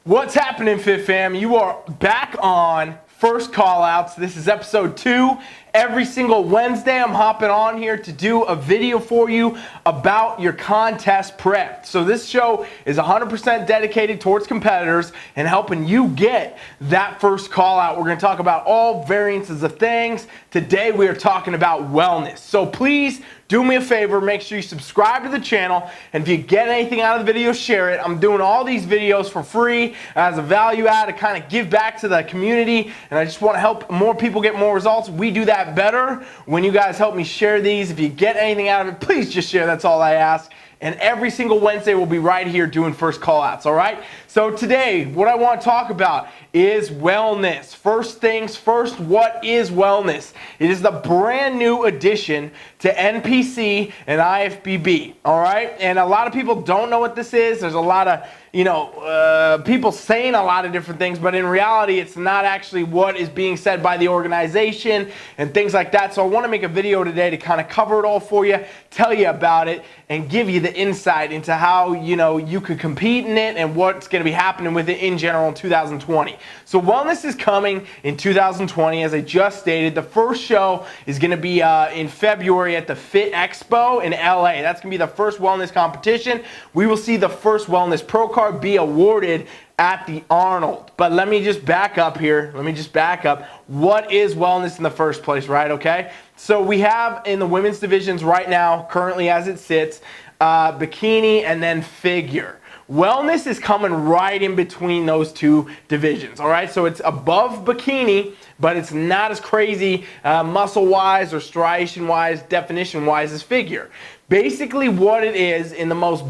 What's happening, Fit Fam? You are back on First Callouts. This is episode 2. Every single Wednesday, I'm hopping on here to do a video for you about your contest prep. So this show is 100% dedicated towards competitors and helping you get that first call out. We're going to talk about all variances of things. Today, we are talking about wellness. So please do me a favor, make sure you subscribe to the channel, and if you get anything out of the video, share it. I'm doing all these videos for free as a value add to kind of give back to the community, and I just want to help more people get more results. We do that better when you guys help me share these. If you get anything out of it, please just share. That's all I ask. And every single Wednesday, we'll be right here doing first call-outs, all right? So today, what I want to talk about is wellness. First things first, what is wellness? It is the brand new addition to NPC and IFBB, all right? And a lot of people don't know what this is. There's a lot of people saying a lot of different things, but in reality, it's not actually what is being said by the organization and things like that. So I want to make a video today to kind of cover it all for you, tell you about it, and give you the insight into how, you could compete in it and what's going to be happening with it in general in 2020. So wellness is coming in 2020, as I just stated. The first show is going to be in February at the Fit Expo in LA. That's going to be the first wellness competition. We will see the first wellness pro card be awarded at the Arnold. But let me just back up here. What is wellness in the first place, right? Okay. So we have in the women's divisions right now, currently as it sits, bikini and then figure. Wellness is coming right in between those two divisions, all right? So it's above bikini, but it's not as crazy muscle-wise or striation-wise, definition-wise as figure. Basically what it is, in the most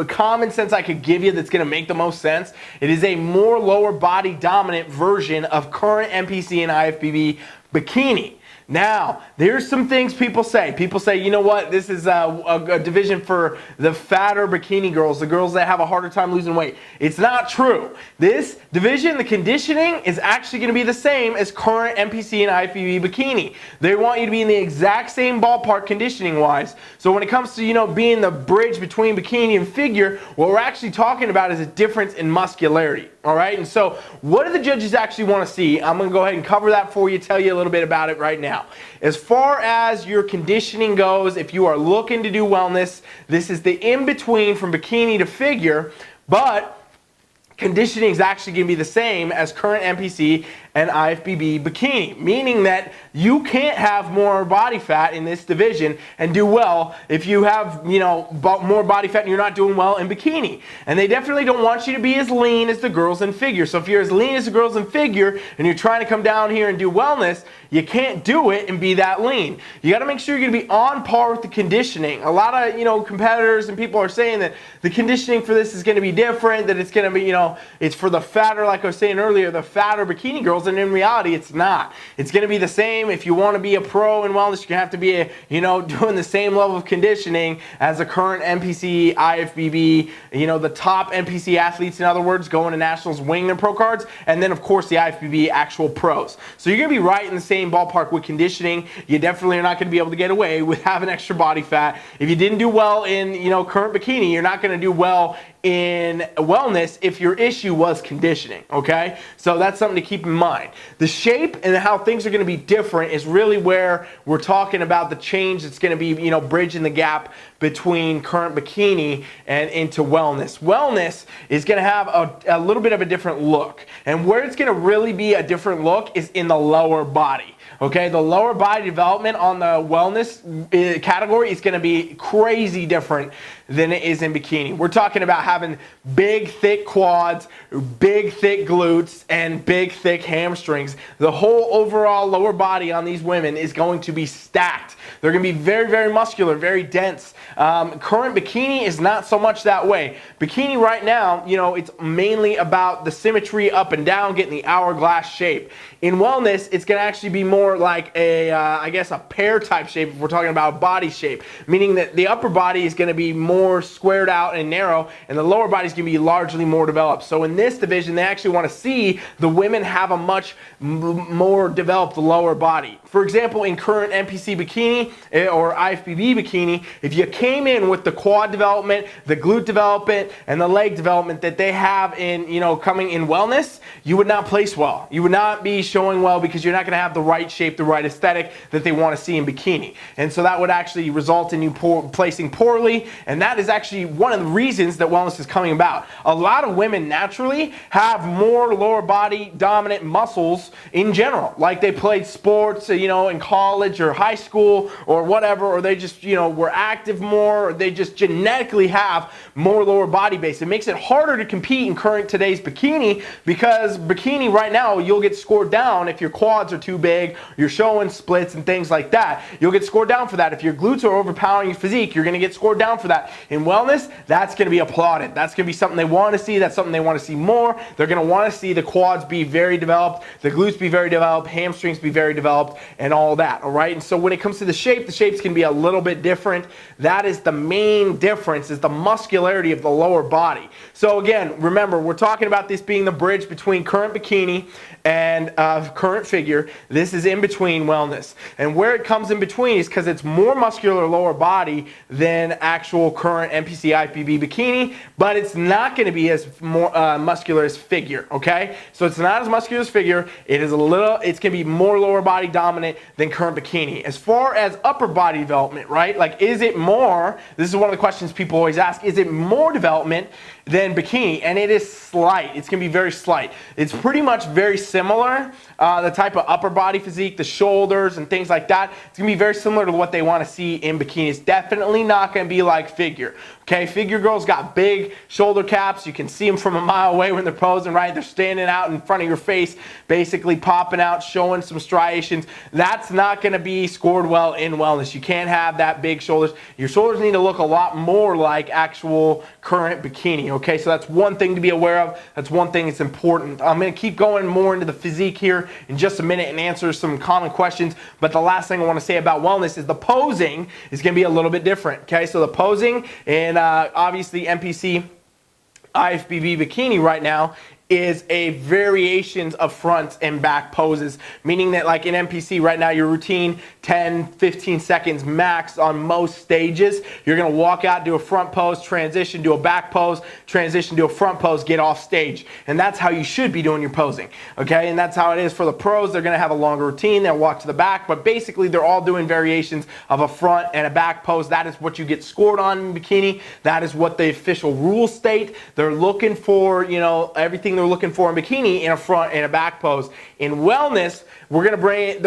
common sense I could give you that's going to make the most sense, it is a more lower body dominant version of current NPC and IFBB bikini. Now, there's some things people say. People say, you know what, this is a division for the fatter bikini girls, the girls that have a harder time losing weight. It's not true. This division, the conditioning, is actually going to be the same as current NPC and IFBB bikini. They want you to be in the exact same ballpark conditioning-wise. So when it comes to, being the bridge between bikini and figure, what we're actually talking about is a difference in muscularity. All right, and so what do the judges actually want to see? I'm going to go ahead and cover that for you, tell you a little bit about it right now. As far as your conditioning goes, if you are looking to do wellness, this is the in-between from bikini to figure, but conditioning is actually going to be the same as current NPC and IFBB bikini, meaning that you can't have more body fat in this division and do well if you have, more body fat and you're not doing well in bikini. And they definitely don't want you to be as lean as the girls in figure. So if you're as lean as the girls in figure and you're trying to come down here and do wellness, you can't do it and be that lean. You got to make sure you're going to be on par with the conditioning. A lot of, competitors and people are saying that the conditioning for this is going to be different, that it's going to be, it's for the fatter, like I was saying earlier, the fatter bikini girls. And in reality, it's not. It's going to be the same. If you want to be a pro in wellness, you're going to have to be, doing the same level of conditioning as the current NPC, IFBB, the top NPC athletes, in other words, going to nationals, winning their pro cards, and then, of course, the IFBB actual pros. So you're going to be right in the same ballpark with conditioning. You definitely are not going to be able to get away with having extra body fat. If you didn't do well in, current bikini, you're not going to do well in wellness if your issue was conditioning, okay? So that's something to keep in mind. The shape and how things are going to be different is really where we're talking about the change that's going to be, bridging the gap between current bikini and into wellness. Wellness is going to have a little bit of a different look. And where it's going to really be a different look is in the lower body. Okay, the lower body development on the wellness category is going to be crazy different than it is in bikini. We're talking about having big, thick quads, big, thick glutes, and big, thick hamstrings. The whole overall lower body on these women is going to be stacked. They're going to be very, very muscular, very dense. Current bikini is not so much that way. Bikini right now, it's mainly about the symmetry up and down, getting the hourglass shape. In wellness, it's going to actually be more more like a, I guess, a pear type shape if we're talking about body shape, meaning that the upper body is going to be more squared out and narrow, and the lower body is going to be largely more developed. So in this division, they actually want to see the women have a much more developed lower body. For example, in current NPC bikini or IFBB bikini, if you came in with the quad development, the glute development, and the leg development that they have in, coming in wellness, you would not place well. You would not be showing well because you're not going to have the right shape, the right aesthetic that they want to see in bikini. And so that would actually result in you placing poorly, and that is actually one of the reasons that wellness is coming about. A lot of women naturally have more lower body dominant muscles in general, like they played sports, in college or high school or whatever, or they just, were active more, or they just genetically have more lower body base. It makes it harder to compete in current today's bikini, because bikini right now, you'll get scored down if your quads are too big, you're showing splits and things like that. You'll get scored down for that. If your glutes are overpowering your physique, you're going to get scored down for that. In wellness, that's going to be applauded. That's going to be something they want to see. That's something they want to see more. They're going to want to see the quads be very developed, the glutes be very developed, hamstrings be very developed, and all that, all right? And so when it comes to the shape's can be a little bit different. That is the main difference, is the muscularity of the lower body. So again, remember, we're talking about this being the bridge between current bikini and current figure. This is in between wellness. And where it comes in between is because it's more muscular lower body than actual current NPC IFBB bikini, but it's not going to be as more muscular as figure, okay? So it's not as muscular as figure. It's going to be more lower body dominant than current bikini. As far as upper body development, right? Like, is it more, this is one of the questions people always ask, is it more development than bikini? And it is slight. It's going to be very slight. It's pretty much very similar, the type of upper body physique, the shoulders and things like that. It's going to be very similar to what they want to see in bikini. It's definitely not going to be like figure. Okay, figure girls got big shoulder caps. You can see them from a mile away when they're posing, right? They're standing out in front of your face, basically popping out, showing some striations. That's not going to be scored well in wellness. You can't have that big shoulders. Your shoulders need to look a lot more like actual current bikini, okay? So that's one thing to be aware of. That's one thing that's important. I'm going to keep going more into the physique here in just a minute and answer some common questions, but the last thing I want to say about wellness is the posing is going to be a little bit different, okay? So the posing in obviously NPC IFBB bikini right now is a variations of front and back poses, meaning that like in NPC right now, your routine 10-15 seconds max on most stages. You're going to walk out, do a front pose, transition, do a back pose, transition, do a front pose, get off stage. And that's how you should be doing your posing, okay? And that's how it is for the pros. They're going to have a longer routine. They'll walk to the back, but basically they're all doing variations of a front and a back pose. That is what you get scored on in bikini. That is what the official rules state. They're looking for, everything they're looking for in bikini in a front and a back pose. In wellness, they're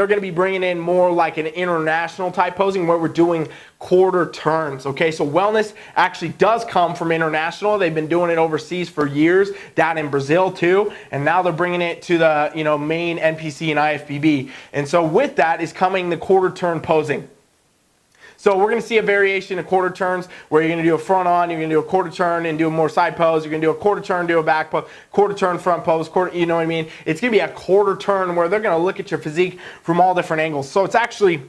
going to be bringing in more like an international type posing where we're doing quarter turns, okay? So wellness actually does come from international. They've been doing it overseas for years, down in Brazil too, and now they're bringing it to the main NPC and IFBB. And so with that is coming the quarter turn posing. So we're going to see a variation of quarter turns where you're going to do a front on, you're going to do a quarter turn and do a more side pose. You're going to do a quarter turn, do a back pose, quarter turn, front pose, quarter, you know what I mean? It's going to be a quarter turn where they're going to look at your physique from all different angles. So it's actually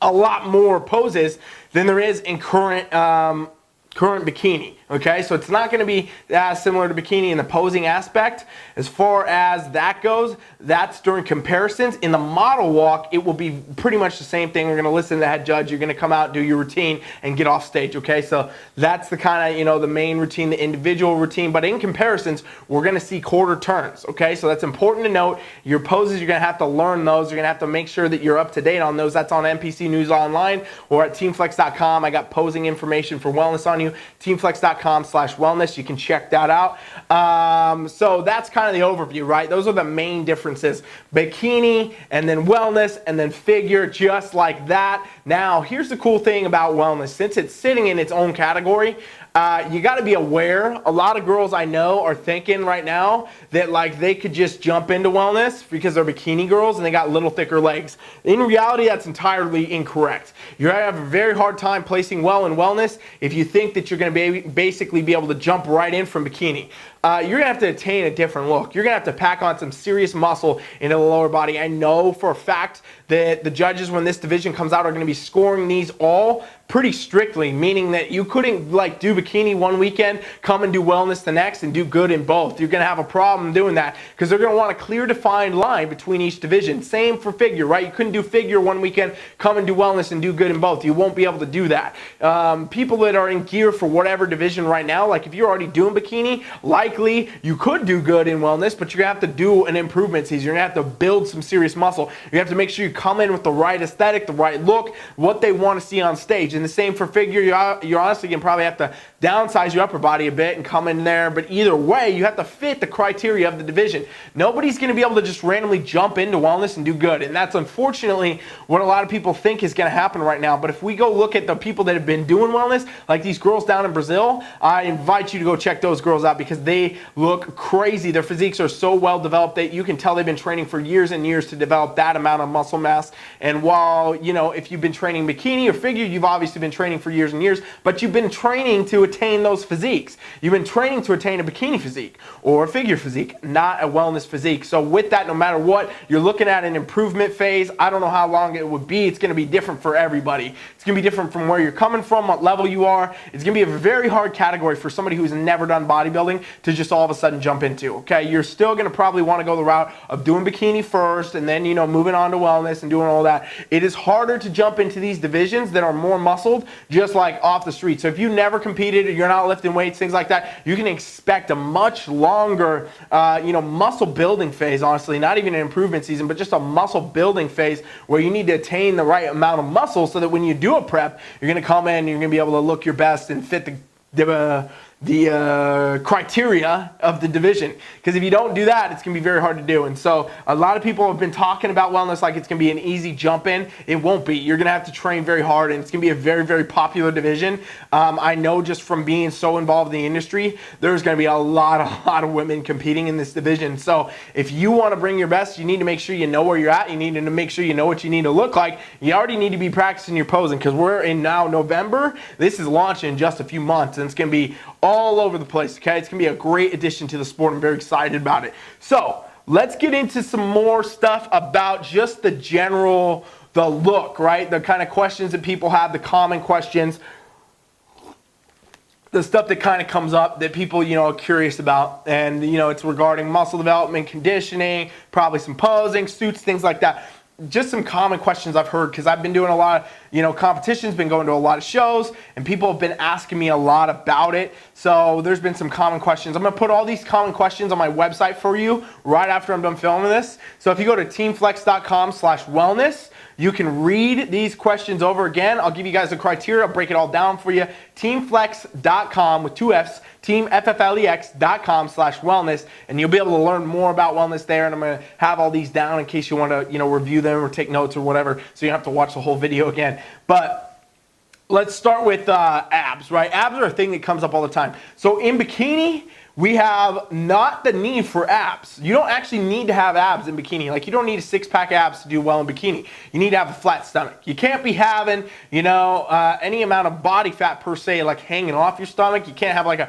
a lot more poses than there is in current bikini, okay? So it's not going to be as similar to bikini in the posing aspect. As far as that goes, that's during comparisons. In the model walk, it will be pretty much the same thing. You're going to listen to the head judge. You're going to come out, do your routine, and get off stage, okay? So that's the kind of, the main routine, the individual routine. But in comparisons, we're going to see quarter turns, okay? So that's important to note. Your poses, you're going to have to learn those. You're going to have to make sure that you're up to date on those. That's on NPC News Online or at teamflex.com. I got posing information for wellness on you. Teamflex.com/wellness. You can check that out. So that's kind of the overview, right? Those are the main differences. Bikini and then wellness and then figure, just like that. Now, here's the cool thing about wellness. Since it's sitting in its own category, you got to be aware. A lot of girls I know are thinking right now that like they could just jump into wellness because they're bikini girls and they got little thicker legs. In reality, that's entirely incorrect. You're going to have a very hard time placing well in wellness if you think that you're going to basically be able to jump right in from bikini. You're going to have to attain a different look. You're going to have to pack on some serious muscle into the lower body. I know for a fact that the judges, when this division comes out, are going to be scoring these all pretty strictly, meaning that you couldn't like do bikini one weekend, come and do wellness the next, and do good in both. You're going to have a problem doing that because they're going to want a clear defined line between each division. Same for figure, right? You couldn't do figure one weekend, come and do wellness and do good in both. You won't be able to do that. People that are in gear for whatever division right now, like if you're already doing bikini, likely you could do good in wellness, but you're going to have to do an improvement season. You're going to have to build some serious muscle. You have to make sure you come in with the right aesthetic, the right look, what they want to see on stage. And the same for figure. You're honestly going to probably have to downsize your upper body a bit and come in there, but either way, you have to fit the criteria of the division. Nobody's going to be able to just randomly jump into wellness and do good, and that's unfortunately what a lot of people think is going to happen right now. But if we go look at the people that have been doing wellness, like these girls down in Brazil, I invite you to go check those girls out because they look crazy. Their physiques are so well developed that you can tell they've been training for years and years to develop that amount of muscle mass. And while, you know, if you've been training bikini or figure, you've obviously been training for years and years, but you've been training to attain those physiques. You've been training to attain a bikini physique or a figure physique, not a wellness physique. So with that, no matter what, you're looking at an improvement phase. I don't know how long it would be. It's going to be different for everybody. It's going to be different from where you're coming from, what level you are. It's going to be a very hard category for somebody who's never done bodybuilding to just all of a sudden jump into. Okay, you're still going to probably want to go the route of doing bikini first and then, you know, moving on to wellness and doing all that. It is harder to jump into these divisions that are more muscled, just like off the street. So if you never competed, you're not lifting weights, things like that, you can expect a much longer, muscle building phase, honestly, not even an improvement season, but just a muscle building phase where you need to attain the right amount of muscle so that when you do a prep, you're going to come in and you're going to be able to look your best and fit the criteria of the division. Because if you don't do that, it's going to be very hard to do. And so a lot of people have been talking about wellness like it's going to be an easy jump in. It won't be. You're going to have to train very hard, and it's going to be a very, very popular division. I know just from being so involved in the industry, there's going to be a lot of women competing in this division. So if you want to bring your best, you need to make sure you know where you're at. You need to make sure you know what you need to look like. You already need to be practicing your posing because we're in now November. This is launching in just a few months, and it's going to be all over the place, okay? It's going to be a great addition to the sport. I'm very excited about it. So let's get into some more stuff about just the look, right? The kind of questions that people have, the common questions, the stuff that kind of comes up that people, are curious about. And, it's regarding muscle development, conditioning, probably some posing, suits, things like that. Just some common questions I've heard because I've been doing a lot of, competitions, been going to a lot of shows, and people have been asking me a lot about it. So there's been some common questions. I'm going to put all these common questions on my website for you right after I'm done filming this. So if you go to teamflex.com/wellness, you can read these questions over again. I'll give you guys the criteria. I'll break it all down for you. Teamflex.com with 2 F's. FFLEX.com/wellness, and you'll be able to learn more about wellness there. And I'm going to have all these down in case you want to, review them or take notes or whatever, so you don't have to watch the whole video again. But let's start with abs, right? Abs are a thing that comes up all the time. So in bikini, we have not the need for abs. You don't actually need to have abs in bikini. Like, you don't need a six-pack abs to do well in bikini. You need to have a flat stomach. You can't be having, any amount of body fat per se, like hanging off your stomach. You can't have like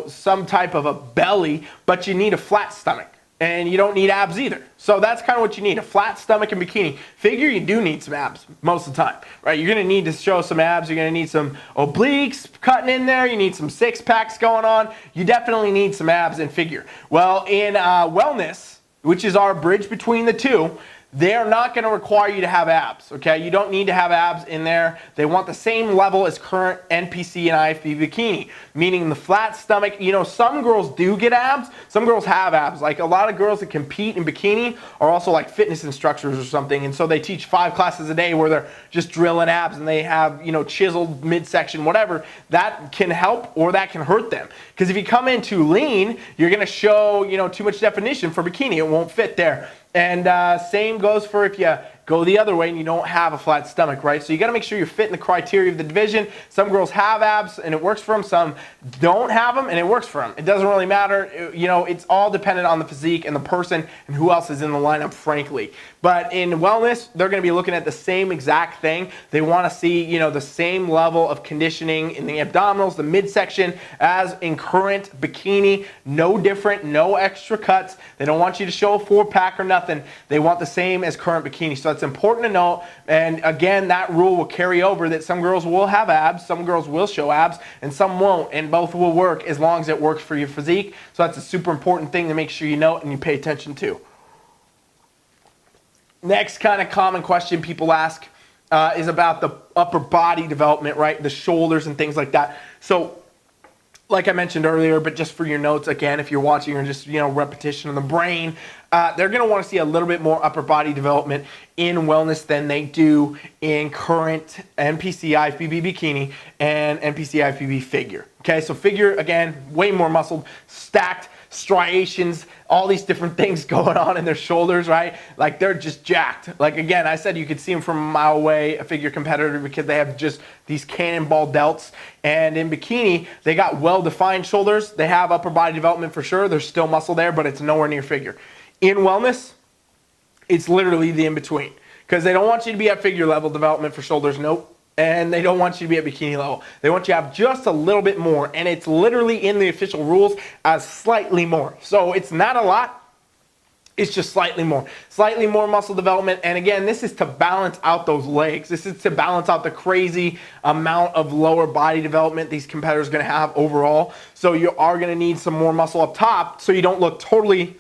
some type of a belly, but you need a flat stomach. And you don't need abs either. So that's kind of what you need, a flat stomach in bikini. Figure, you do need some abs most of the time, right? You're going to need to show some abs. You're going to need some obliques cutting in there. You need some six packs going on. You definitely need some abs in figure. Well, in wellness, which is our bridge between the two, they're not going to require you to have abs, okay? You don't need to have abs in there. They want the same level as current NPC and IFB bikini, meaning the flat stomach. Some girls do get abs. Some girls have abs. Like, a lot of girls that compete in bikini are also like fitness instructors or something, and so they teach 5 classes a day where they're just drilling abs, and they have, chiseled midsection, whatever. That can help or that can hurt them. Because if you come in too lean, you're going to show, too much definition for bikini. It won't fit there. And same goes for if you go the other way and you don't have a flat stomach, right? So you got to make sure you're fitting the criteria of the division. Some girls have abs and it works for them. Some don't have them and it works for them. It doesn't really matter. You know, it's all dependent on the physique and the person and who else is in the lineup, frankly. But in wellness, they're going to be looking at the same exact thing. They want to see, you know, the same level of conditioning in the abdominals, the midsection as in current bikini. No different, no extra cuts. They don't want you to show a 4-pack or nothing. They want the same as current bikini. So it's important to note. And again, that rule will carry over that some girls will have abs, some girls will show abs, and some won't. And both will work as long as it works for your physique. So that's a super important thing to make sure you note and you pay attention to. Next kind of common question people ask is about the upper body development, right? The shoulders and things like that. So like I mentioned earlier, but just for your notes, again, if you're watching or just, you know, repetition of the brain, they're going to want to see a little bit more upper body development in wellness than they do in current NPC IFBB bikini and NPC IFBB figure. Okay, so figure, again, way more muscled, stacked, striations, all these different things going on in their shoulders, right? Like they're just jacked. Like again, I said you could see them from a mile away, a figure competitor, because they have just these cannonball delts. And in bikini, they got well-defined shoulders. They have upper body development for sure. There's still muscle there, but it's nowhere near figure. In wellness, it's literally the in-between, because they don't want you to be at figure level development for shoulders. Nope. And they don't want you to be at bikini level. They want you to have just a little bit more. And it's literally in the official rules as slightly more. So it's not a lot. It's just slightly more. Slightly more muscle development. And again, this is to balance out those legs. This is to balance out the crazy amount of lower body development these competitors are going to have overall. So you are going to need some more muscle up top so you don't look totally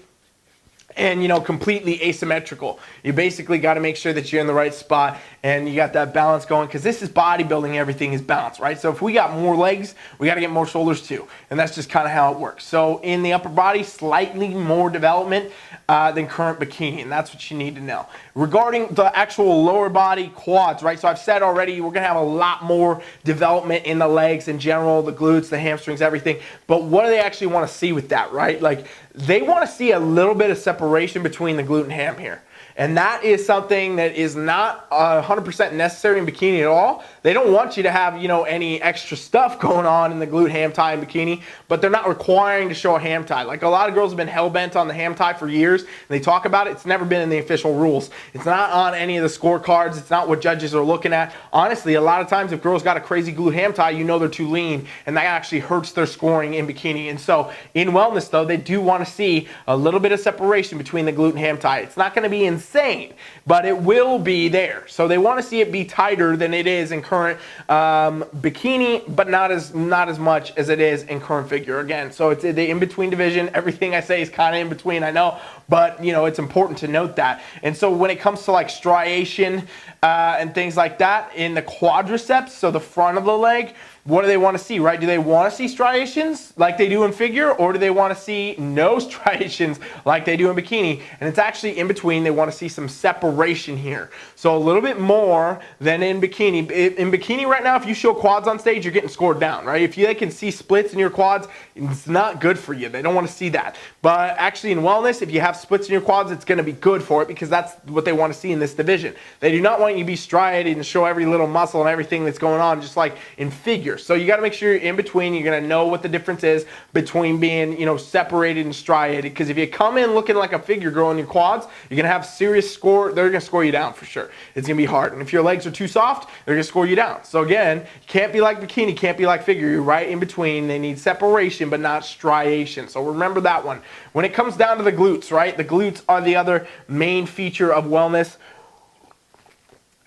and, you know, completely asymmetrical. You basically got to make sure that you're in the right spot and you got that balance going, because this is bodybuilding. Everything is balanced, right? So if we got more legs, we got to get more shoulders too. And that's just kind of how it works. So in the upper body, slightly more development than current bikini. And that's what you need to know. Regarding the actual lower body quads, right? So I've said already, we're going to have a lot more development in the legs in general, the glutes, the hamstrings, everything. But what do they actually want to see with that, right? Like they want to see a little bit of separation between the glute and ham here. And that is something that is not 100% necessary in bikini at all. They don't want you to have, you know, any extra stuff going on in the glute ham tie and bikini, but they're not requiring to show a ham tie. Like a lot of girls have been hell-bent on the ham tie for years, and they talk about it. It's never been in the official rules. It's not on any of the scorecards. It's not what judges are looking at. Honestly, a lot of times if girls got a crazy glute ham tie, you know they're too lean, and that actually hurts their scoring in bikini. And so in wellness, though, they do want to see a little bit of separation between the glute and ham tie. It's not going to be insane, but it will be there. So they want to see it be tighter than it is in current bikini, but not as much as it is in current figure. Again, so it's the in-between division. Everything I say is kind of in between, I know, but you know, it's important to note that. And so when it comes to like striation and things like that in the quadriceps, so the front of the leg, what do they want to see, right? Do they want to see striations like they do in figure, or do they want to see no striations like they do in bikini? And it's actually in between. They want to see some separation here. So a little bit more than in bikini. In bikini right now, if you show quads on stage, you're getting scored down, right? If they can see splits in your quads, it's not good for you. They don't want to see that. But actually in wellness, if you have splits in your quads, it's going to be good for it, because that's what they want to see in this division. They do not want you to be striated and show every little muscle and everything that's going on, just like in figure. So you got to make sure you're in between. You're going to know what the difference is between being, you know, separated and striated. Because if you come in looking like a figure girl in your quads, you're going to have serious score. They're going to score you down for sure. It's going to be hard. And if your legs are too soft, they're going to score you down. So again, you can't be like bikini, can't be like figure. You're right in between. They need separation, but not striation. So remember that one. When it comes down to the glutes, right? The glutes are the other main feature of wellness.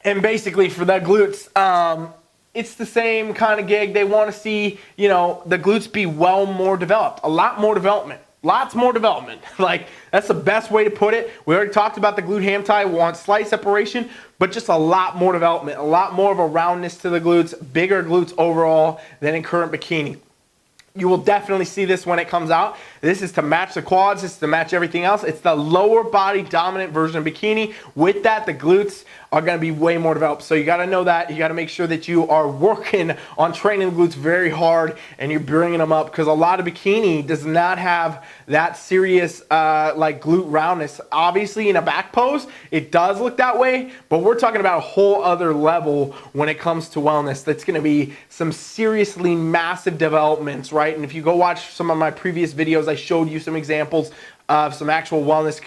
And basically for the glutes, it's the same kind of gig. They want to see, you know, the glutes be well more developed, a lot more development, lots more development. Like that's the best way to put it. We already talked about the glute ham tie. We want slight separation, but just a lot more development, a lot more of a roundness to the glutes, bigger glutes overall than in current bikini. You will definitely see this when it comes out. This is to match the quads. This is to match everything else. It's the lower body dominant version of bikini. With that, the glutes are going to be way more developed. So you got to know that. You got to make sure that you are working on training the glutes very hard and you're bringing them up, because a lot of bikini does not have that serious like glute roundness. Obviously, in a back pose, it does look that way, but we're talking about a whole other level when it comes to wellness. That's going to be some seriously massive developments, right? And if you go watch some of my previous videos, I showed you some examples of some actual wellness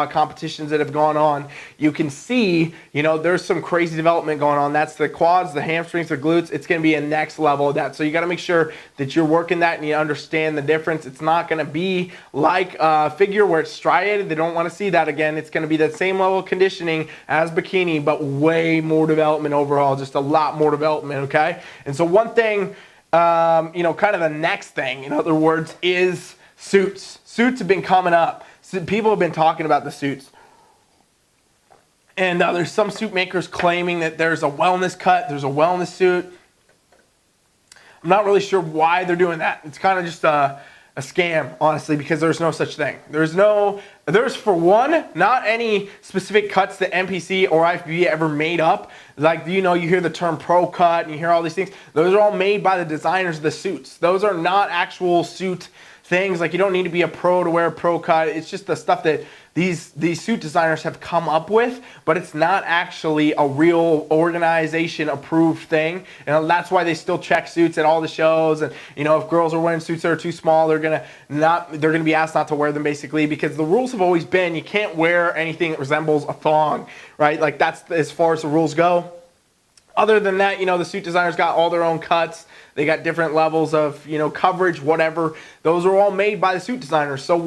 competitions that have gone on. You can see, you know, there's some crazy development going on. That's the quads, the hamstrings, the glutes. It's going to be a next level of that. So you got to make sure that you're working that and you understand the difference. It's not going to be like a figure where it's striated. They don't want to see that again. It's going to be the same level of conditioning as bikini, but way more development overall, just a lot more development, okay? And so one thing, you know, kind of the next thing, in other words, is suits. Suits have been coming up. So people have been talking about the suits. And there's some suit makers claiming that there's a wellness cut, there's a wellness suit. I'm not really sure why they're doing that. It's kind of just a scam, honestly, because there's no such thing. There's for one, not any specific cuts that NPC or IFBB ever made up. Like, you know, you hear the term pro cut and you hear all these things. Those are all made by the designers of the suits. Those are not actual suit things. Like, you don't need to be a pro to wear a pro cut. It's just the stuff that these suit designers have come up with, but it's not actually a real organization approved thing. And that's why they still check suits at all the shows. And, you know, if girls are wearing suits that are too small, they're gonna be asked not to wear them, basically, because the rules have always been you can't wear anything that resembles a thong, right? Like, that's as far as the rules go. Other than that, you know, the suit designers got all their own cuts. They got different levels of, you know, coverage, whatever. Those are all made by the suit designers. So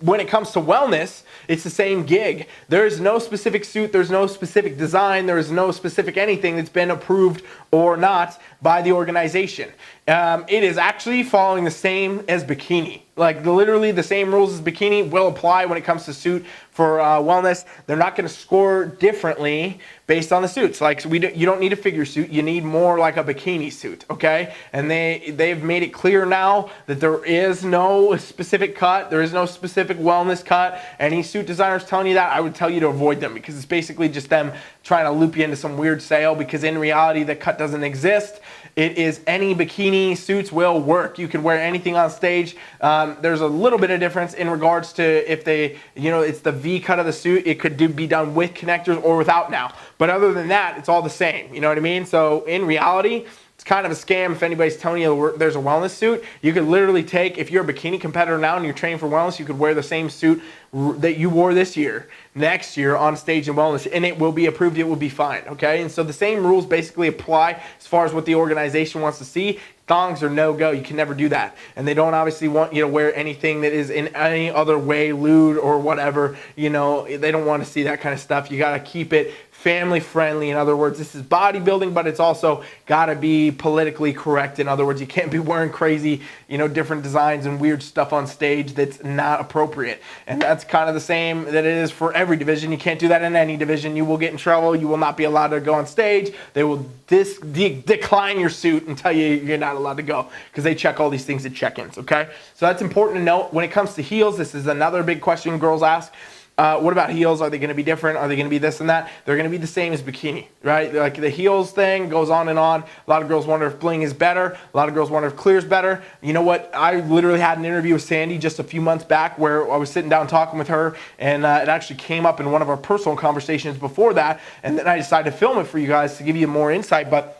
when it comes to wellness, it's the same gig. There is no specific suit. There's no specific design. There is no specific anything that's been approved or not by the organization. It is actually following the same as bikini. Like, literally the same rules as bikini will apply when it comes to suit for wellness. They're not going to score differently based on the suits. Like, so you don't need a figure suit. You need more like a bikini suit, okay? And they've made it clear now that there is no specific cut. There is no specific wellness cut. Any suit designers telling you that, I would tell you to avoid them, because it's basically just them trying to loop you into some weird sale, because in reality, the cut doesn't exist. It is any bikini suits will work. You can wear anything on stage. There's a little bit of difference in regards to if they, you know, it's the V cut of the suit. It could be done with connectors or without now. But other than that, it's all the same. You know what I mean? So in reality, it's kind of a scam if anybody's telling you there's a wellness suit. You could literally take, if you're a bikini competitor now and you're training for wellness, you could wear the same suit that you wore this year, next year on stage in wellness, and it will be approved, it will be fine, okay? And so the same rules basically apply as far as what the organization wants to see. Thongs are no-go. You can never do that. And they don't obviously want you to wear anything that is in any other way lewd or whatever. You know, they don't want to see that kind of stuff. You got to keep it family friendly. In other words, this is bodybuilding, but it's also got to be politically correct. In other words, you can't be wearing crazy, you know, different designs and weird stuff on stage that's not appropriate. And that's kind of the same that it is for every division. You can't do that in any division. You will get in trouble. You will not be allowed to go on stage. They will decline your suit and tell you you're not allowed to go, because they check all these things at check-ins, okay? So that's important to note. When it comes to heels, this is another big question girls ask. What about heels? Are they going to be different? Are they going to be this and that? They're going to be the same as bikini, right? Like, the heels thing goes on and on. A lot of girls wonder if bling is better. A lot of girls wonder if clear is better. You know what? I literally had an interview with Sandy just a few months back where I was sitting down talking with her, and it actually came up in one of our personal conversations before that, and then I decided to film it for you guys to give you more insight. But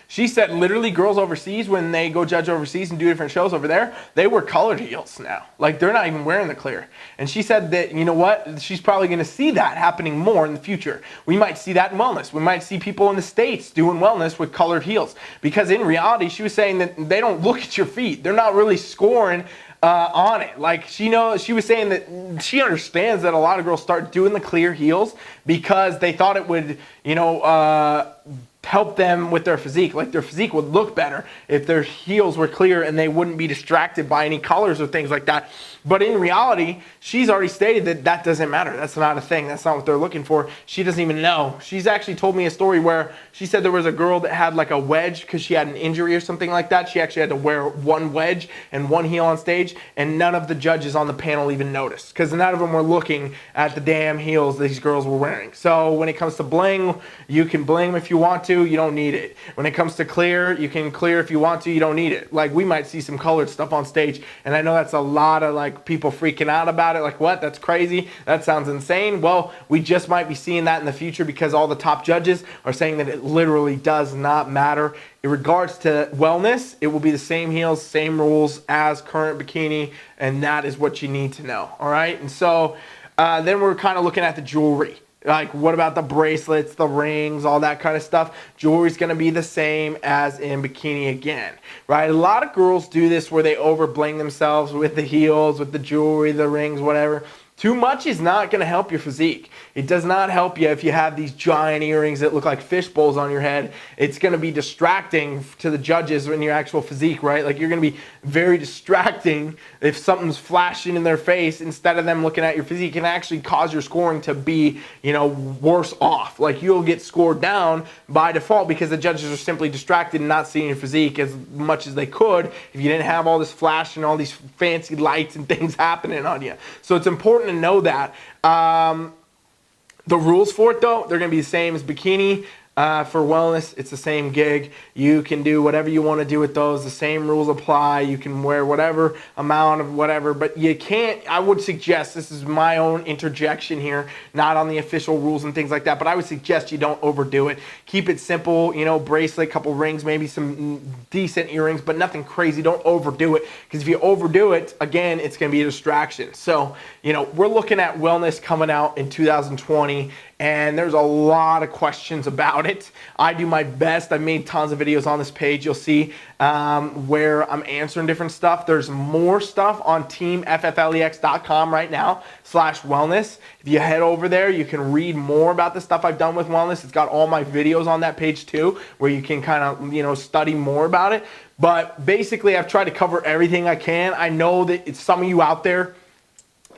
she said literally girls overseas, when they go judge overseas and do different shows over there, they wear colored heels now. Like, they're not even wearing the clear. And she said that, you know what, she's probably going to see that happening more in the future. We might see that in wellness. We might see people in the States doing wellness with colored heels. Because in reality, she was saying that they don't look at your feet. They're not really scoring on it. Like, she was saying that she understands that a lot of girls start doing the clear heels because they thought it would, you know, help them with their physique. Like their physique would look better if their heels were clear and they wouldn't be distracted by any colors or things like that. But in reality, she's already stated that that doesn't matter. That's not a thing. That's not what they're looking for. She doesn't even know. She's actually told me a story where she said there was a girl that had like a wedge because she had an injury or something like that. She actually had to wear one wedge and one heel on stage, and none of the judges on the panel even noticed because none of them were looking at the damn heels these girls were wearing. So when it comes to bling, you can bling if you want to. You don't need it. When it comes to clear, you can clear if you want to. You don't need it. Like we might see some colored stuff on stage, and I know that's a lot of like people freaking out about it. Like, what? That's crazy. That sounds insane. Well, we just might be seeing that in the future because all the top judges are saying that it literally does not matter. In regards to wellness, it will be the same heels, same rules as current bikini, and that is what you need to know. All right. And so then we're kind of looking at the jewelry. Like, what about the bracelets, the rings, all that kind of stuff? Jewelry's going to be the same as in bikini again, right? A lot of girls do this where they over bling themselves with the heels, with the jewelry, the rings, whatever. Too much is not going to help your physique. It does not help you if you have these giant earrings that look like fish bowls on your head. It's going to be distracting to the judges in your actual physique, right? Like you're going to be very distracting if something's flashing in their face instead of them looking at your physique. It can actually cause your scoring to be, worse off. Like you'll get scored down by default because the judges are simply distracted and not seeing your physique as much as they could if you didn't have all this flash and all these fancy lights and things happening on you. So it's important to know that. The rules for it, though, they're going to be the same as bikini. For wellness, it's the same gig. You can do whatever you want to do with those. The same rules apply. You can wear whatever amount of whatever, but you can't, I would suggest, this is my own interjection here, not on the official rules and things like that, but I would suggest you don't overdo it. Keep it simple, bracelet, couple rings, maybe some decent earrings, but nothing crazy. Don't overdo it, because if you overdo it, again, it's going to be a distraction. So, we're looking at wellness coming out in 2020, and there's a lot of questions about it. I do my best. I've made tons of videos on this page. You'll see where I'm answering different stuff. There's more stuff on teamfflex.com right now /wellness. If you head over there, you can read more about the stuff I've done with wellness. It's got all my videos on that page too, where you can kind of, study more about it. But basically, I've tried to cover everything I can. I know that it's some of you out there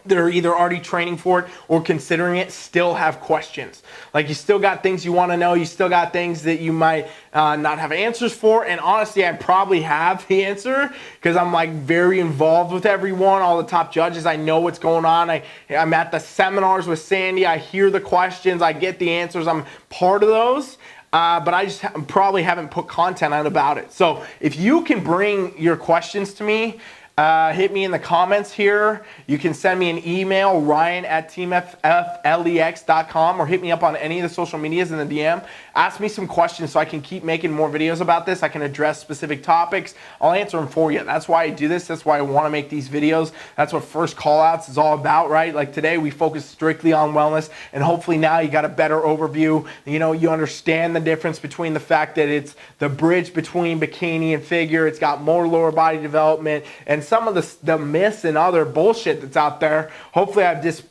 that are either already training for it or considering it still have questions. Like you still got things you want to know. You still got things that you might not have answers for. And honestly, I probably have the answer because I'm like very involved with everyone, all the top judges. I know what's going on. I'm at the seminars with Sandy. I hear the questions. I get the answers. I'm part of those. But I just probably haven't put content out about it. So if you can bring your questions to me, hit me in the comments here. You can send me an email, ryan@teamfflex.com, or hit me up on any of the social medias in the DM. Ask me some questions so I can keep making more videos about this. I can address specific topics. I'll answer them for you. That's why I do this. That's why I want to make these videos. That's what First Callouts is all about, right? Like today we focus strictly on wellness, and hopefully now you got a better overview. You understand the difference between the fact that it's the bridge between bikini and figure. It's got more lower body development and some of the myths and other bullshit that's out there. Hopefully I've just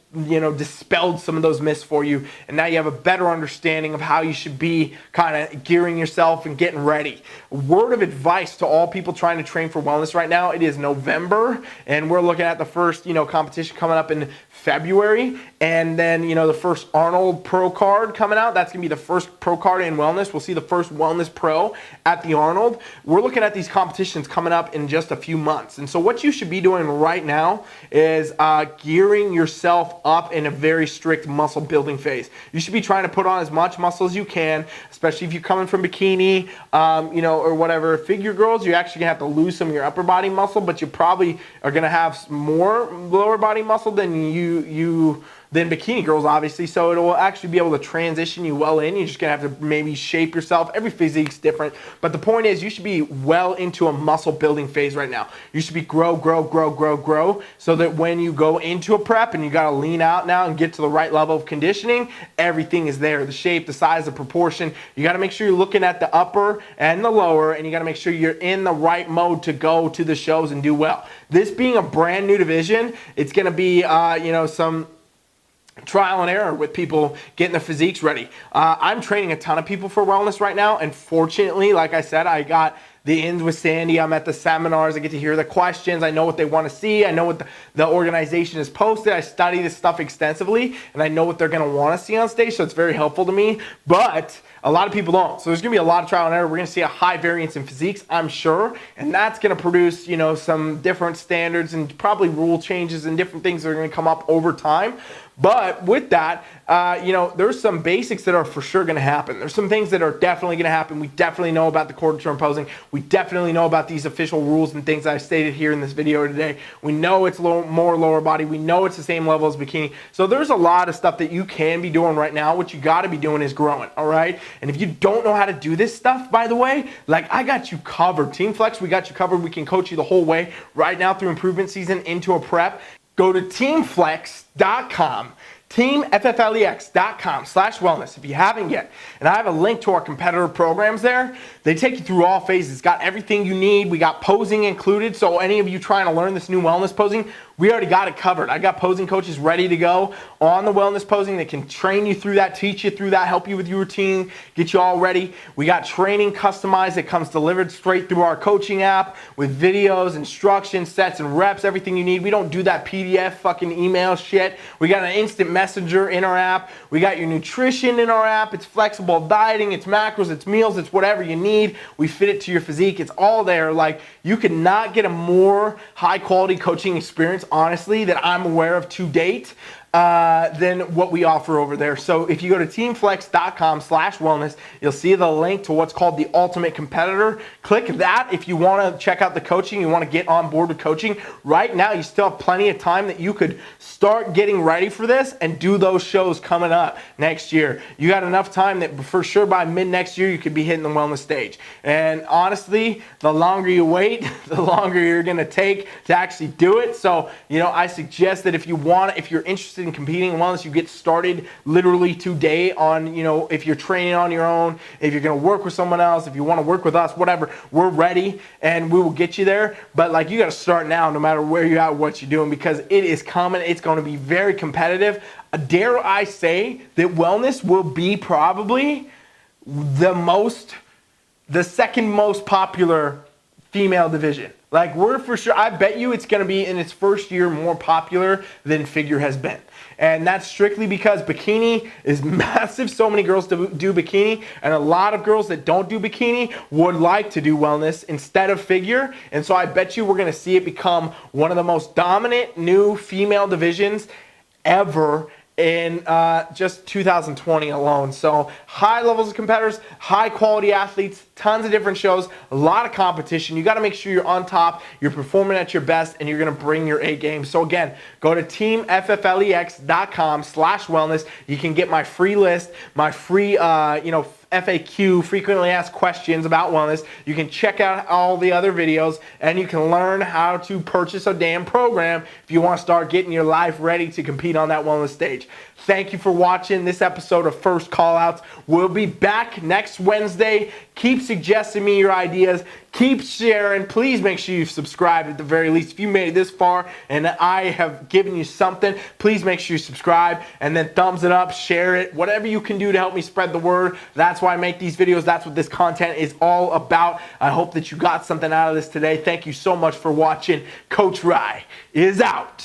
dispelled some of those myths for you, and now you have a better understanding of how you should be kind of gearing yourself and getting ready. Word of advice to all people trying to train for wellness right now: it is November, and we're looking at the first competition coming up in February, and then the first Arnold Pro card coming out. That's gonna be the first pro card in wellness. We'll see the first wellness pro at the Arnold. We're looking at these competitions coming up in just a few months, and so what you should be doing right now is gearing yourself up in a very strict muscle building phase. You should be trying to put on as much muscle as you can, especially if you're coming from bikini, or whatever. Figure girls, you're actually gonna have to lose some of your upper body muscle, but you probably are gonna have more lower body muscle than than bikini girls, obviously, so it will actually be able to transition you well in. You're just gonna have to maybe shape yourself. Every physique's different, but the point is you should be well into a muscle building phase right now. You should be grow, so that when you go into a prep and you gotta lean out now and get to the right level of conditioning, everything is there. The shape, the size, the proportion. You gotta make sure you're looking at the upper and the lower, and you gotta make sure you're in the right mode to go to the shows and do well. This being a brand new division, it's gonna be trial and error with people getting their physiques ready. I'm training a ton of people for wellness right now, and fortunately, like I said, I got the ins with Sandy. I'm at the seminars. I get to hear the questions. I know what they want to see. I know what the organization has posted. I study this stuff extensively, and I know what they're going to want to see on stage, so it's very helpful to me. But a lot of people don't. So there's going to be a lot of trial and error. We're going to see a high variance in physiques, I'm sure, and that's going to produce, you know, some different standards and probably rule changes and different things that are going to come up over time. But with that, you know, there's some basics that are for sure going to happen. There's some things that are definitely going to happen. We definitely know about the quarter turn posing. We definitely know about these official rules and things I stated here in this video today. We know it's more lower body. We know it's the same level as bikini. So there's a lot of stuff that you can be doing right now. What you got to be doing is growing, all right? And if you don't know how to do this stuff, by the way, like I got you covered. Team Flex, we got you covered. We can coach you the whole way right now through improvement season into a prep. Go to teamflex.com. teamfflex.com/wellness if you haven't yet. And I have a link to our competitor programs there. They take you through all phases. It's got everything you need. We got posing included. So any of you trying to learn this new wellness posing, we already got it covered. I got posing coaches ready to go on the wellness posing. They can train you through that, teach you through that, help you with your routine, get you all ready. We got training customized that comes delivered straight through our coaching app with videos, instructions, sets and reps, everything you need. We don't do that PDF fucking email shit. We got an instant messenger in our app. We got your nutrition in our app. It's flexible dieting, it's macros, it's meals, it's whatever you need. We fit it to your physique. It's all there. Like, you could not get a more high quality coaching experience, honestly, that I'm aware of to date than what we offer over there. So if you go to teamflex.com/wellness, you'll see the link to what's called the Ultimate Competitor. Click that if you want to check out the coaching, you want to get on board with coaching. Right now, you still have plenty of time that you could start getting ready for this and do those shows coming up next year. You got enough time that for sure by mid next year, you could be hitting the wellness stage. And honestly, the longer you wait, the longer you're going to take to actually do it. So, you know, I suggest that if you're interested in competing in wellness, you get started literally today on, you know, if you're training on your own, if you're going to work with someone else, if you want to work with us, whatever, we're ready and we will get you there. But like, you got to start now, no matter where you're at, what you're doing, because it is coming. It's going to be very competitive. Dare I say that wellness will be probably the second most popular female division. Like, we're for sure, I bet you it's going to be in its first year more popular than figure has been. And that's strictly because bikini is massive. So many girls do bikini, and a lot of girls that don't do bikini would like to do wellness instead of figure. And so I bet you we're going to see it become one of the most dominant new female divisions ever in just 2020 alone. So high levels of competitors, high quality athletes, tons of different shows, a lot of competition. You got to make sure you're on top, you're performing at your best, and you're going to bring your A game. So again, go to teamfflex.com/wellness. You can get my free list, my free, FAQ, frequently asked questions about wellness. You can check out all the other videos, and you can learn how to purchase a damn program if you want to start getting your life ready to compete on that wellness stage. Thank you for watching this episode of First Callouts. We'll be back next Wednesday. Keep suggesting me your ideas. Keep sharing. Please make sure you've subscribed at the very least. If you made it this far and I have given you something, please make sure you subscribe and then thumbs it up, share it, whatever you can do to help me spread the word. That's why I make these videos. That's what this content is all about. I hope that you got something out of this today. Thank you so much for watching. Coach Rye is out.